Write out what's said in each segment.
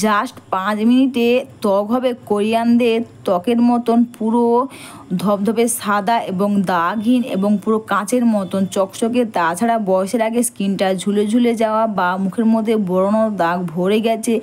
Just 5 মিনিটে ত্বক হবে কোরিয়ানদের ত্বকের মতন, পুরো ধবধবে সাদা এবং দাগহীন এবং পুরো কাঁচের মতন চকচকে। তাছাড়া বয়সের আগে স্কিনটা ঝুলে ঝুলে যাওয়া বা মুখের মধ্যে ব্রণ দাগ ভরে গেছে,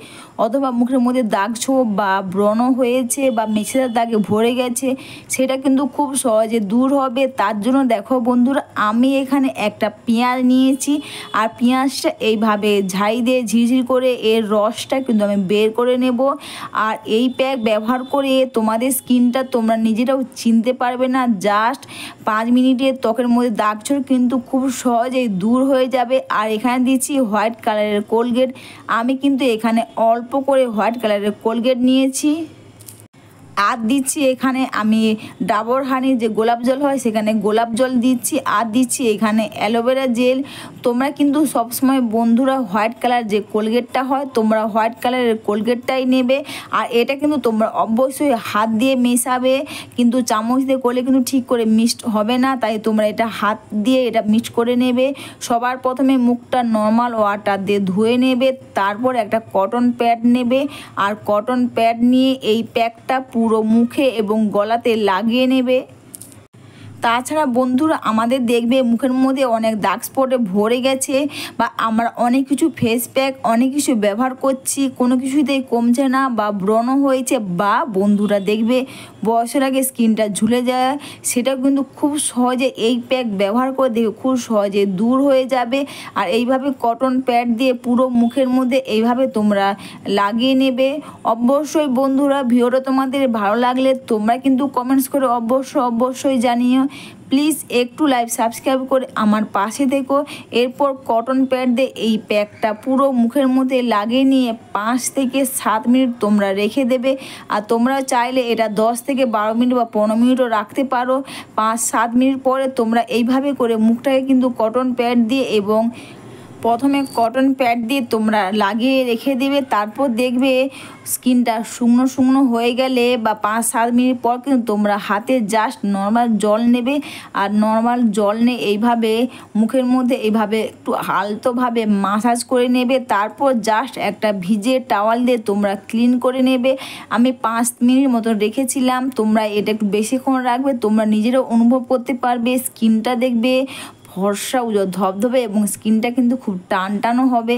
অথবা মুখের মধ্যে দাগ ছোপ বা ব্রণ হয়েছে বা মেছেদার দাগে ভরে গেছে, সেটা কিন্তু খুব সহজে দূর হবে। তার জন্য দেখো বন্ধুরা, আমি এখানে একটা পেঁয়াজ নিয়েছি, আর পেঁয়াজটা এইভাবে ঝাই দিয়ে ঝিরঝির করে এর রসটা কিন্তু আমি বের করে নেব। আর এই প্যাক ব্যবহার করে তোমাদের স্কিনটা তোমরা নিজেরাও চিনতে পারবে না। জাস্ট 5 মিনিটে ত্বকের মধ্যে দাগ ছোপ কিন্তু খুব সহজেই দূর হয়ে যাবে। আর এখানে দিচ্ছি হোয়াইট কালারের কোলগেট। আমি কিন্তু এখানে অল্প করে হোয়াইট কালারের কোলগেট নিয়েছি। আর দিচ্ছি এখানে আমি ডাবর হানির যে গোলাপ জল হয়, সেখানে গোলাপ জল দিচ্ছি। আর দিচ্ছি এখানে অ্যালোভেরা জেল। তোমরা কিন্তু সবসময় বন্ধুরা হোয়াইট কালার যে কোলগেটটা হয়, তোমরা হোয়াইট কালারের কোলগেটটাই নেবে। আর এটা কিন্তু তোমরা অবশ্যই হাত দিয়ে মেশাবে, কিন্তু চামচ দিয়ে করলে কিন্তু ঠিক করে মিক্সড হবে না, তাই তোমরা এটা হাত দিয়ে এটা মিক্স করে নেবে। সবার প্রথমে মুখটা নর্মাল ওয়াটার দিয়ে ধুয়ে নেবে, তারপর একটা কটন প্যাড নেবে। আর কটন প্যাড নিয়ে এই প্যাকটা পুরো মুখে এবং গলাতে লাগিয়ে নেবে। তাছাড়া বন্ধুরা, আমাদের দেখবে মুখের মধ্যে অনেক দাগ স্পটে ভরে গেছে, বা আমরা অনেক কিছু ফেস প্যাক অনেক কিছু ব্যবহার করছি, কোনো কিছুতেই কমছে না, বা ব্রণ হয়েছে, বা বন্ধুরা দেখবে বয়সের আগে স্কিনটা ঝুলে যায়, সেটা কিন্তু খুব সহজে এই প্যাক ব্যবহার করে দেখবে খুব সহজে দূর হয়ে যাবে। আর এইভাবে কটন প্যাড দিয়ে পুরো মুখের মধ্যে এইভাবে তোমরা লাগিয়ে নেবে। অবশ্যই বন্ধুরা, ভিডিওটা তোমাদের ভালো লাগলে তোমরা কিন্তু কমেন্টস করে অবশ্যই জানিও। প্লিজ একটু লাইভ সাবস্ক্রাইব করে আমার পাশে থেকো। এরপর কটন প্যাড দিয়ে এই প্যাকটা পুরো মুখের মধ্যে লাগিয়ে নিয়ে 5 থেকে 7 মিনিট তোমরা রেখে দেবে। আর তোমরা চাইলে এটা 10 থেকে 12 মিনিট বা 15 মিনিটও রাখতে পারো। 5-7 মিনিট পরে তোমরা এইভাবে করে মুখটাকে কিন্তু কটন প্যাড দিয়ে এবং প্রথমে কটন প্যাড দিয়ে তোমরা লাগিয়ে রেখে দেবে। তারপর দেখবে স্কিনটা শুকনো শুকনো হয়ে গেলে বা 5-7 মিনিট পর কিন্তু তোমরা হাতে জাস্ট নর্মাল জল নেবে। আর নর্মাল জল নিয়ে এইভাবে মুখের মধ্যে এইভাবে একটু আলতোভাবে মাসাজ করে নেবে। তারপর জাস্ট একটা ভিজে টাওয়াল দিয়ে তোমরা ক্লিন করে নেবে। আমি 5 মিনিট মতো রেখেছিলাম, তোমরা এটা একটু বেশিক্ষণ রাখবে, তোমরা নিজেরাও অনুভব করতে পারবে। স্কিনটা দেখবে ফর্সা ধবধবে এবং স্কিনটা কিন্তু খুব টানটানো হবে।